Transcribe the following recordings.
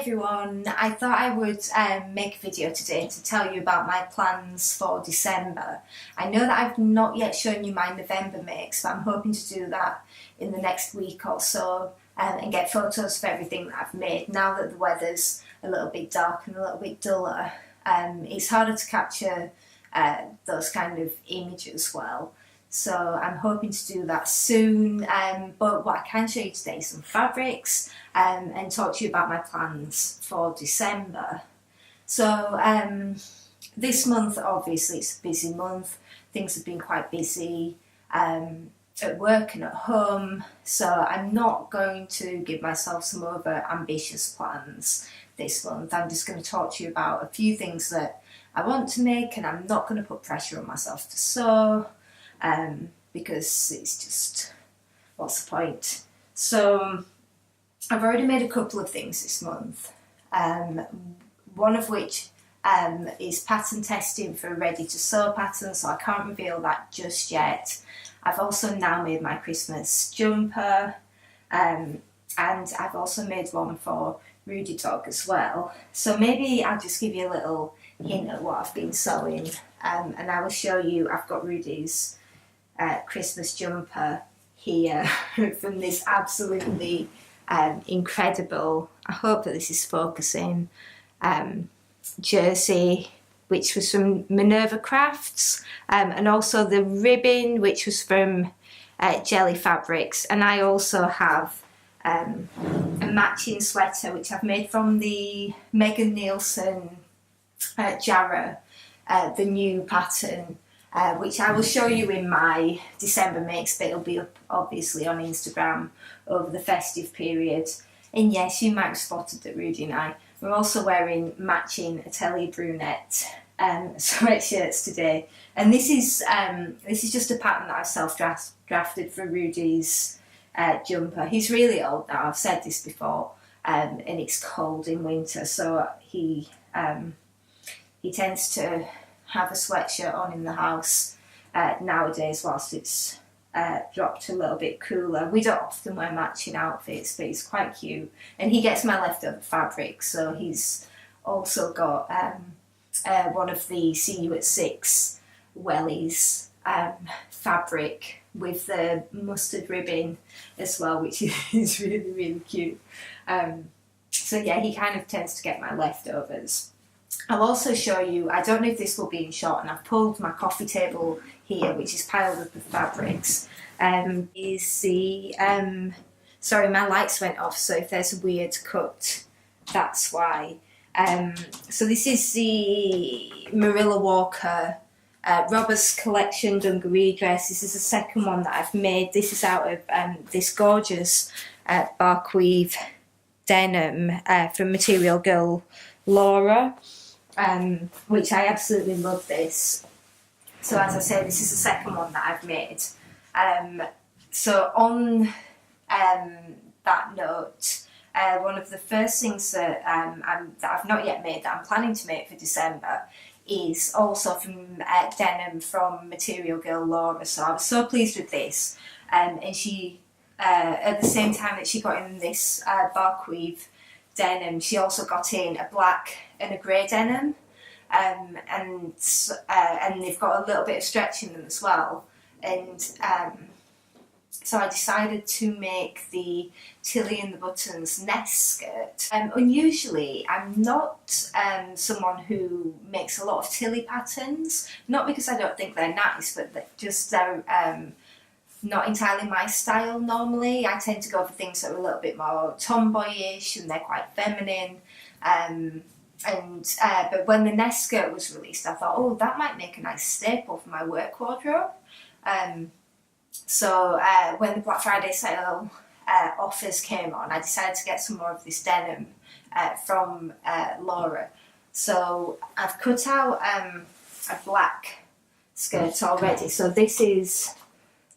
everyone, I thought I would make a video today to tell you about my plans for December. I know that I've not yet shown you my November makes, but I'm hoping to do that in the next week or so and get photos of everything that I've made. Now that the weather's a little bit dark and a little bit duller, it's harder to capture those kind of images well. So I'm hoping to do that soon, but what I can show you today is some fabrics and talk to you about my plans for December. So this month, obviously, it's a busy month. Things have been quite busy at work and at home, so I'm not going to give myself some over ambitious plans this month. I'm just going to talk to you about a few things that I want to make, and I'm not going to put pressure on myself to sew. Because it's just, what's the point? So I've already made a couple of things this month, one of which is pattern testing for ready to sew patterns, so I can't reveal that just yet. I've also now made my Christmas jumper, and I've also made one for Rudy Dog as well. So maybe I'll just give you a little hint at what I've been sewing, and I will show you. I've got Rudy's Christmas jumper here from this absolutely incredible, I hope that this is focusing, jersey, which was from Minerva Crafts, and also the ribbon, which was from Jelly Fabrics. And I also have a matching sweater, which I've made from the Megan Nielsen Jarrah, the new pattern, which I will show you in my December makes, but it'll be up obviously on Instagram over the festive period. And yes, you might have spotted that Rudy and I were also wearing matching Atelier Brunette sweatshirts today. And this is just a pattern that I self-drafted for Rudy's jumper. He's really old now, I've said this before, and it's cold in winter, so he tends to have a sweatshirt on in the house nowadays whilst it's dropped a little bit cooler. We don't often wear matching outfits, but it's quite cute. And he gets my leftover fabric, so he's also got one of the See You at 6 wellies fabric with the mustard ribbon as well, which is really, really cute. So yeah, he kind of tends to get my leftovers. I'll also show you, I don't know if this will be in shot, and I've pulled my coffee table here, which is piled up with fabrics, sorry, my lights went off, so if there's a weird cut, that's why. So this is the Marilla Walker Robert's Collection dungaree dress. This is the second one that I've made. This is out of this gorgeous bark weave denim from Material Girl Laura. Which I absolutely love this. So as I say, this is the second one that I've made. So on that note, one of the first things that that I've not yet made, that I'm planning to make for December, is also from denim from Material Girl Laura. So I was so pleased with this, and she at the same time that she got in this bark weave denim, she also got in a black and a grey denim, and they've got a little bit of stretch in them as well. And so I decided to make the Tilly and the Buttons nest skirt. Unusually, I'm not someone who makes a lot of Tilly patterns, not because I don't think they're nice, but they're not entirely my style normally. I tend to go for things that are a little bit more tomboyish, and they're quite feminine. But when the nest skirt was released, I thought, oh, that might make a nice staple for my work wardrobe. So when the Black Friday sale offers came on, I decided to get some more of this denim from Laura. So I've cut out a black skirt already. So this is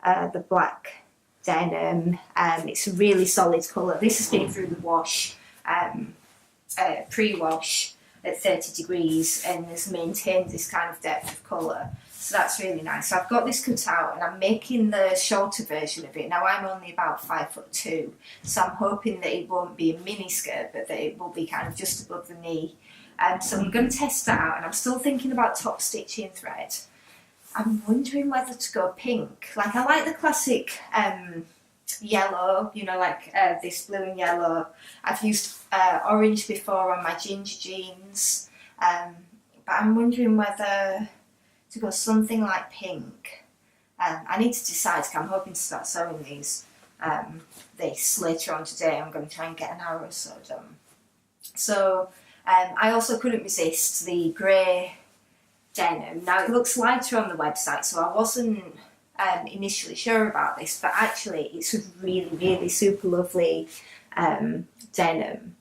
the black denim. It's a really solid colour. This has been through the wash, pre-wash at 30 degrees, and has maintained this kind of depth of colour. So that's really nice. So I've got this cut out and I'm making the shorter version of it. Now I'm only about 5'2", so I'm hoping that it won't be a mini skirt, but that it will be kind of just above the knee. So I'm going to test that out, and I'm still thinking about top stitching thread. I'm wondering whether to go pink. Like, I like the classic yellow, you know, like this blue and yellow. I've used orange before on my ginger jeans, but I'm wondering whether to go something like pink. I need to decide, because I'm hoping to start sewing these this later on today. I'm going to try and get an hour or so done. So I also couldn't resist the grey denim. Now it looks lighter on the website, so I wasn't initially sure about this, but actually it's a really, really super lovely denim.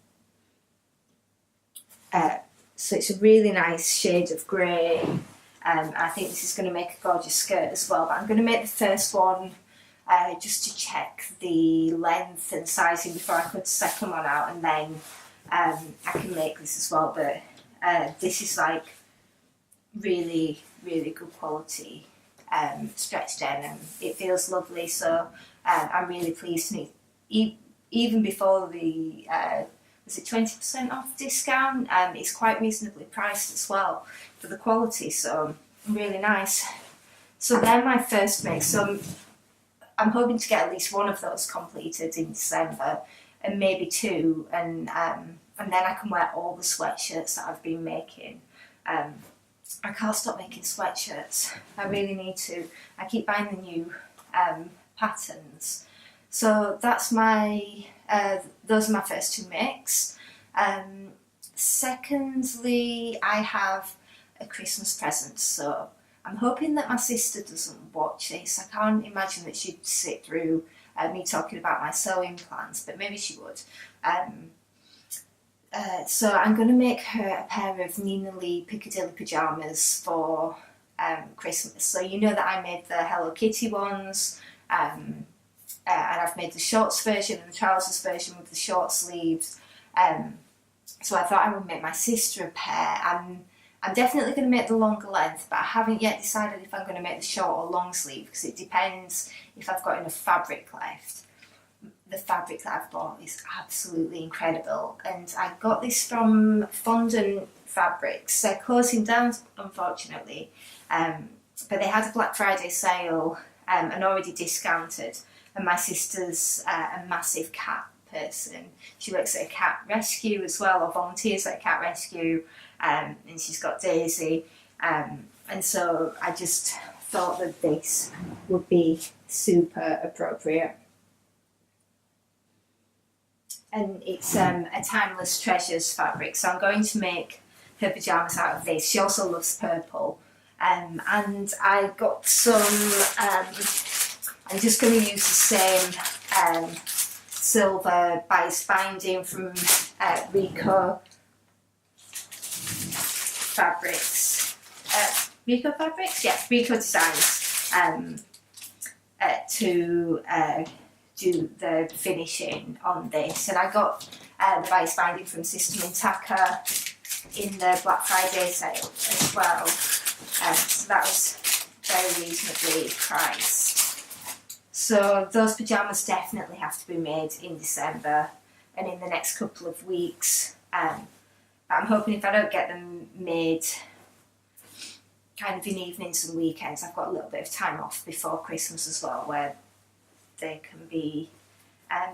So it's a really nice shade of grey. I think this is going to make a gorgeous skirt as well, but I'm going to make the first one just to check the length and sizing before I put the second one out, and then I can make this as well. But this is like really, really good quality stretch denim. It feels lovely, so I'm really pleased. And even before the was it 20% off discount, it's quite reasonably priced as well for the quality, so really nice. So they're my first mix. So I'm hoping to get at least one of those completed in December, and maybe two, and then I can wear all the sweatshirts that I've been making. I can't stop making sweatshirts. I really need to. I keep buying the new patterns. So that's my. Those are my first two mix. Secondly, I have a Christmas present. So I'm hoping that my sister doesn't watch this. I can't imagine that she'd sit through me talking about my sewing plans, but maybe she would. So I'm going to make her a pair of Nina Lee Piccadilly pyjamas for Christmas. So you know that I made the Hello Kitty ones, and I've made the shorts version and the trousers version with the short sleeves. So I thought I would make my sister a pair. I'm definitely going to make the longer length, but I haven't yet decided if I'm going to make the short or long sleeve, because it depends if I've got enough fabric left. The fabric that I've bought is absolutely incredible, and I got this from Fondant Fabrics. They're closing down, unfortunately, but they had a Black Friday sale and already discounted, and my sister's a massive cat person. She works at a cat rescue as well, or volunteers at a cat rescue, and she's got Daisy, and so I just thought that this would be super appropriate. And it's a Timeless Treasures fabric, so I'm going to make her pyjamas out of this. She also loves purple, and I got some, I'm just going to use the same silver bias binding from Rico Fabrics. Rico Fabrics? Yeah, Rico Designs, to do the finishing on this. And I got the bias binding from System Intaka in the Black Friday sale as well. So that was very reasonably priced. So those pyjamas definitely have to be made in December and in the next couple of weeks. But I'm hoping if I don't get them made kind of in evenings and weekends, I've got a little bit of time off before Christmas as well, where they can be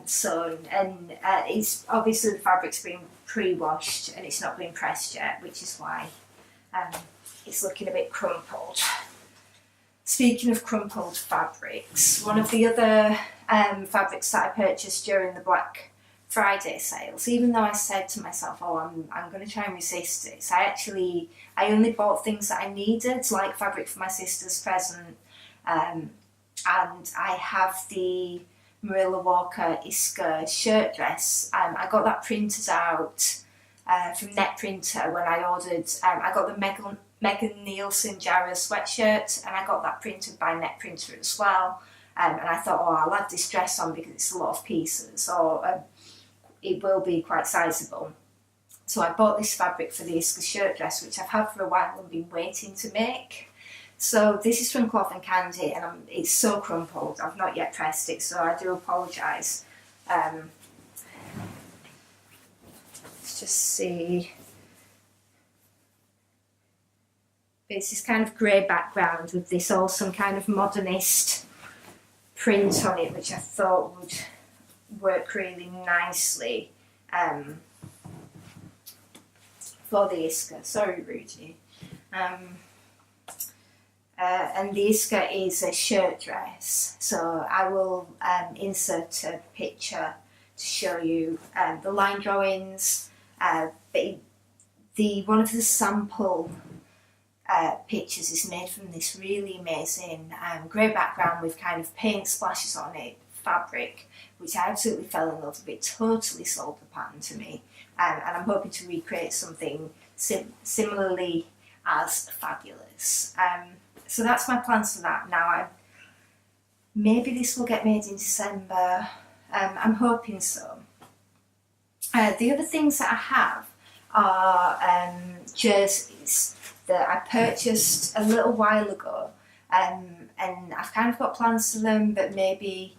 sewn. And it's obviously the fabric's been pre-washed and it's not been pressed yet, which is why it's looking a bit crumpled. Speaking of crumpled fabrics, one of the other fabrics that I purchased during the Black Friday sales, even though I said to myself, oh, I'm going to try and resist this, I only bought things that I needed, like fabric for my sister's present, and I have the Marilla Walker Isca shirt dress. I got that printed out from Net Printer when I ordered, I got the Megan Nielsen Jarrah sweatshirt, and I got that printed by Net Printer as well. And I thought, oh, I'll add this dress on because it's a lot of pieces, so it will be quite sizable. So I bought this fabric for the Isca shirt dress, which I've had for a while and been waiting to make. So this is from Cloth and Candy, and it's so crumpled. I've not yet pressed it, so I do apologise. Let's just see. It's this kind of grey background with this awesome kind of modernist print on it, which I thought would work really nicely for the Isca. Sorry, Rudy. And the Isca is a shirt dress, so I will insert a picture to show you the line drawings. But one of the sample pictures is made from this really amazing grey background with kind of paint splashes on it, fabric, which I absolutely fell in love with. It totally sold the pattern to me, and I'm hoping to recreate something similarly as fabulous. So that's my plans for that. Now, maybe this will get made in December. I'm hoping so. The other things that I have are jerseys that I purchased a little while ago, and I've kind of got plans for them, but maybe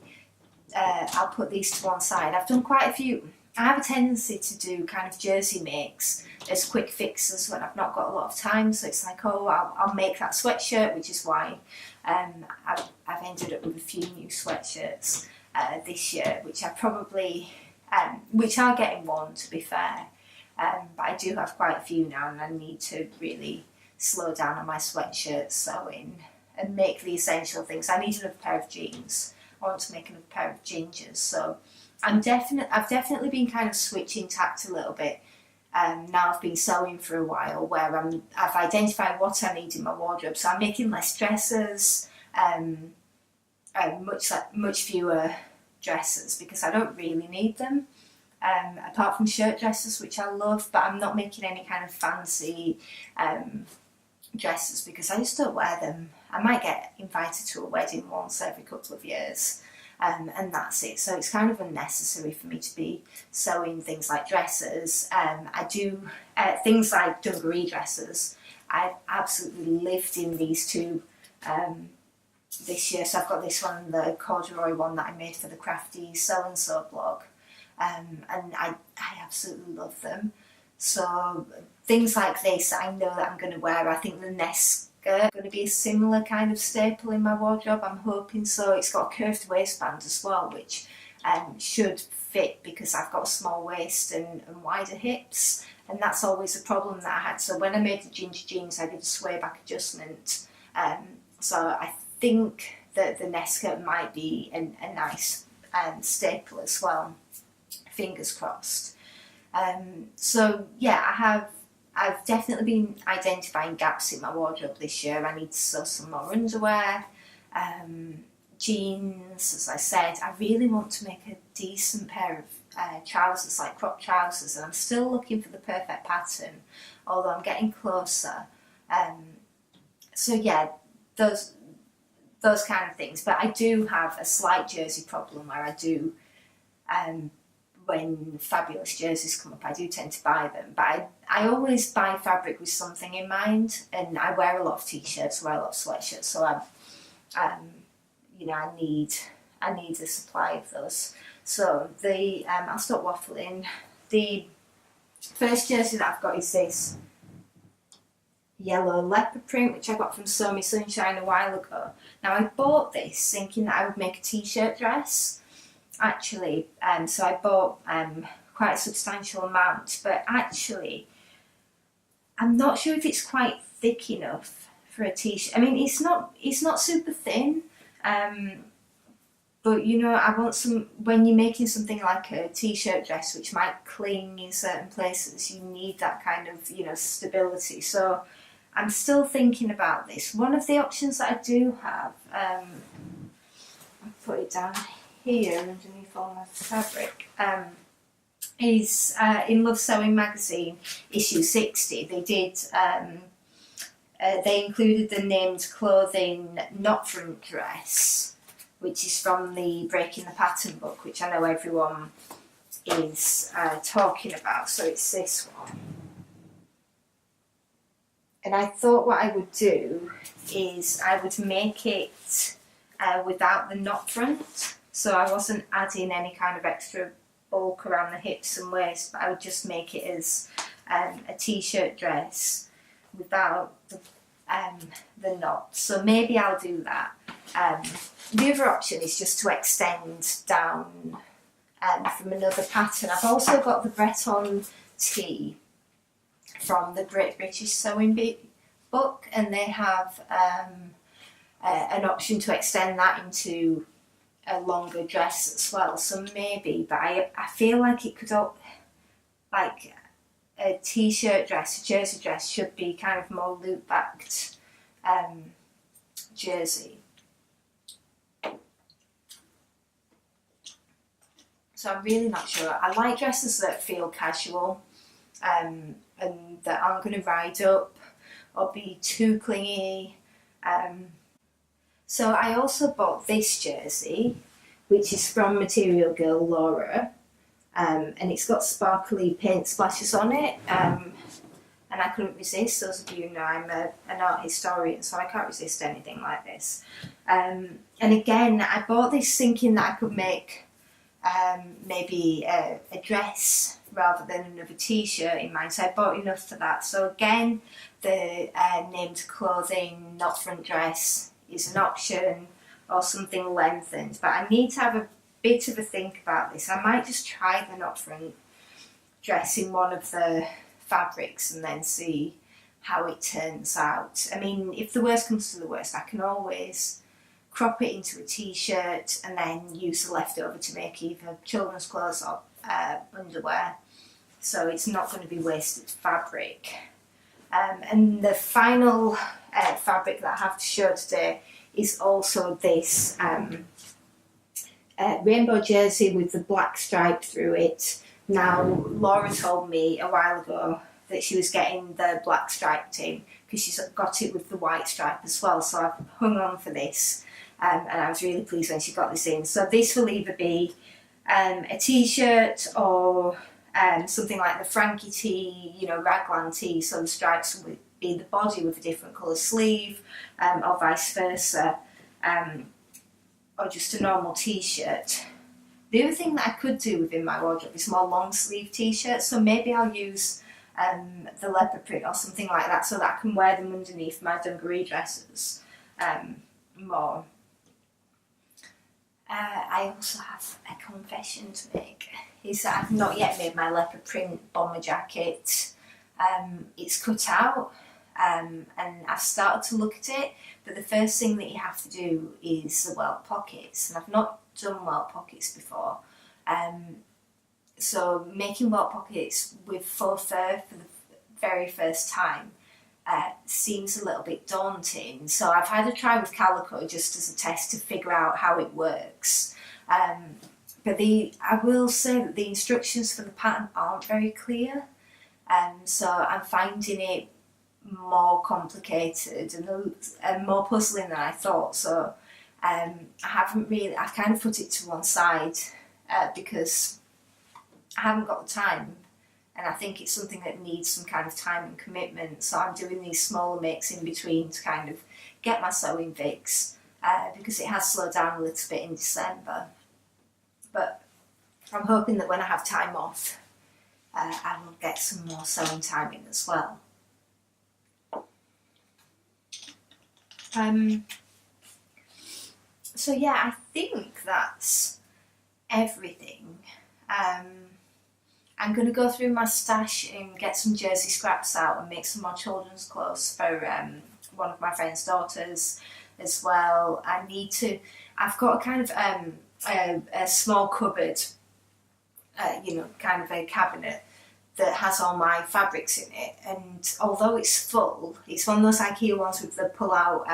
I'll put these to one side. I've done quite a few. I have a tendency to do kind of jersey makes as quick fixes when I've not got a lot of time, so it's like, oh, I'll make that sweatshirt, which is why I've ended up with a few new sweatshirts this year, which I probably, which are getting worn, to be fair, but I do have quite a few now, and I need to really slow down on my sweatshirt sewing and make the essential things. I need another pair of jeans. I want to make another pair of gingers, so I've definitely been kind of switching tact a little bit. Now I've been sewing for a while, where I've identified what I need in my wardrobe, so I'm making less dresses, much fewer dresses, because I don't really need them, apart from shirt dresses, which I love, but I'm not making any kind of fancy dresses because I just don't wear them. I might get invited to a wedding once every couple of years, and that's it. So it's kind of unnecessary for me to be sewing things like dresses. I do things like dungaree dresses. I've absolutely lived in these two this year. So I've got this one, the corduroy one that I made for the Crafty Sew and Sew blog, and I absolutely love them. So things like this I know that I'm going to wear. I think the Nesca is going to be a similar kind of staple in my wardrobe. I'm hoping so. It's got a curved waistband as well, which should fit because I've got a small waist and wider hips, and that's always a problem that I had. So when I made the ginger jeans, I did a sway back adjustment. So I think that the Nesca might be a nice staple as well. Fingers crossed. So yeah, I've definitely been identifying gaps in my wardrobe this year. I need to sew some more underwear, jeans, as I said. I really want to make a decent pair of trousers, like crop trousers, and I'm still looking for the perfect pattern, although I'm getting closer. So yeah, those kind of things. But I do have a slight jersey problem where I do, when fabulous jerseys come up, I do tend to buy them, but I always buy fabric with something in mind, and I wear a lot of t-shirts, wear a lot of sweatshirts, so I need a supply of those. So I'll stop waffling. The first jersey that I've got is this yellow leopard print, which I got from Sew Me Sunshine a while ago. Now I bought this thinking that I would make a t-shirt dress, actually, so I bought quite a substantial amount, but actually I'm not sure if it's quite thick enough for a t-shirt. I mean, it's not super thin, but you know, I want some, when you're making something like a t-shirt dress which might cling in certain places, you need that kind of, you know, stability. So I'm still thinking about this. One of the options that I do have, I'll put it down here underneath all my fabric, is in Love Sewing magazine issue 60. They did they included the named clothing not front dress, which is from the Breaking the Pattern book, which I know everyone is talking about. So it's this one, And I thought what I would do is I would make it without the knot front. So I wasn't adding any kind of extra bulk around the hips and waist, but I would just make it as a t-shirt dress without the knot. So maybe I'll do that. The other option is just to extend down from another pattern. I've also got the Breton tee from the Great British Sewing book, and they have an option to extend that into a longer dress as well. So maybe, but I feel like it could, like a t-shirt dress, a jersey dress should be kind of more loop-backed jersey. So I'm really not sure. I like dresses that feel casual and that aren't going to ride up or be too clingy. So I also bought this jersey, which is from Material Girl Laura, and it's got sparkly paint splashes on it, and I couldn't resist. Those of you know I'm an art historian, so I can't resist anything like this. And again, I bought this thinking that I could make maybe a dress rather than another t-shirt in mind, so I bought enough for that. So again, the named clothing knot front dress is an option, or something lengthened, but I need to have a bit of a think about this. I might just try the knot front dress in one of the fabrics and then see how it turns out. I mean, if the worst comes to the worst, I can always crop it into a t-shirt and then use the leftover to make either children's clothes or underwear, so it's not going to be wasted fabric. And the final fabric that I have to show today is also this rainbow jersey with the black stripe through it. Now, Laura told me a while ago that she was getting the black striped in because she's got it with the white stripe as well, so I've hung on for this, and I was really pleased when she got this in. So this will either be a t-shirt or something like the Frankie tee, you know, raglan tee, so the stripes will be the body with a different colour sleeve, or vice versa, or just a normal t-shirt. The other thing that I could do within my wardrobe is more long sleeve t-shirts, so maybe I'll use the leopard print or something like that so that I can wear them underneath my dungaree dresses more. I also have a confession to make, is that I've not yet made my leopard print bomber jacket. It's cut out, and I've started to look at it, but the first thing that you have to do is the welt pockets, and I've not done welt pockets before. So making welt pockets with faux fur for the very first time seems a little bit daunting. So I've had a try with calico just as a test to figure out how it works. But I will say that the instructions for the pattern aren't very clear, so I'm finding it more complicated and more puzzling than I thought. So I've kind of put it to one side because I haven't got the time, and I think it's something that needs some kind of time and commitment. So I'm doing these smaller makes in between to kind of get my sewing fix, because it has slowed down a little bit in December. But I'm hoping that when I have time off, I will get some more sewing time in as well. So yeah, I think that's everything. I'm going to go through my stash and get some jersey scraps out and make some more children's clothes for one of my friend's daughters as well. I've got a kind of a small cupboard, kind of a cabinet that has all my fabrics in it, and although it's full, it's one of those IKEA ones with the pull-out,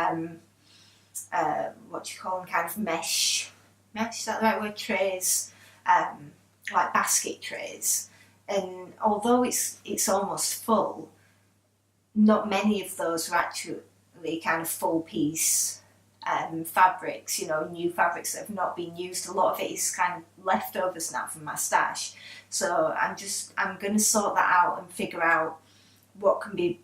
what do you call them, kind of mesh, is that the right word, trays, like basket trays. And although it's almost full, not many of those are actually kind of full piece fabrics, new fabrics that have not been used. A lot of it is kind of leftovers now from my stash. So I'm going to sort that out and figure out what can be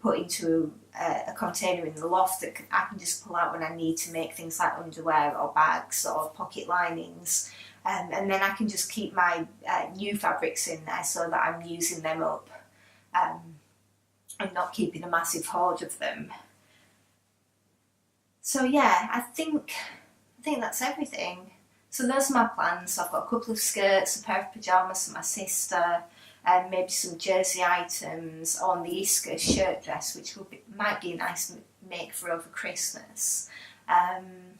put into a container in the loft that I can just pull out when I need to make things like underwear or bags or pocket linings, and then I can just keep my new fabrics in there so that I'm using them up and not keeping a massive hoard of them. So yeah, I think that's everything. So those are my plans. I've got a couple of skirts, a pair of pyjamas for my sister, and maybe some jersey items on the Isca shirt dress, which might be a nice make for over Christmas, and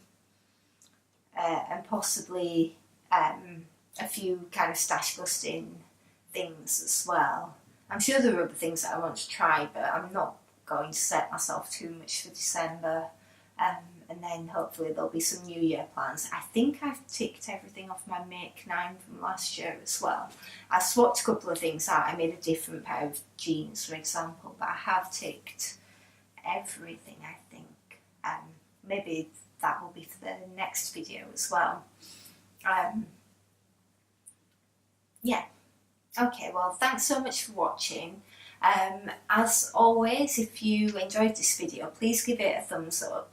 possibly a few kind of stash busting things as well. I'm sure there are other things that I want to try, but I'm not going to set myself too much for December. And then hopefully there'll be some New Year plans. I think I've ticked everything off my Make 9 from last year as well. I swapped a couple of things out. I made a different pair of jeans, for example, but I have ticked everything, I think. Maybe that will be for the next video as well. Yeah. Okay, well, thanks so much for watching. As always, if you enjoyed this video, please give it a thumbs up.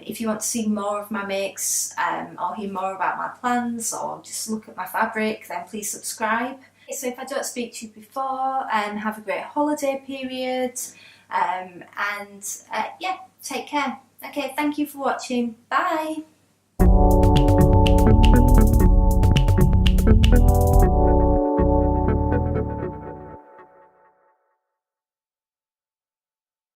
If you want to see more of my makes or hear more about my plans or just look at my fabric, then please subscribe. So if I don't speak to you before, have a great holiday period, and yeah, take care. Okay, thank you for watching. Bye.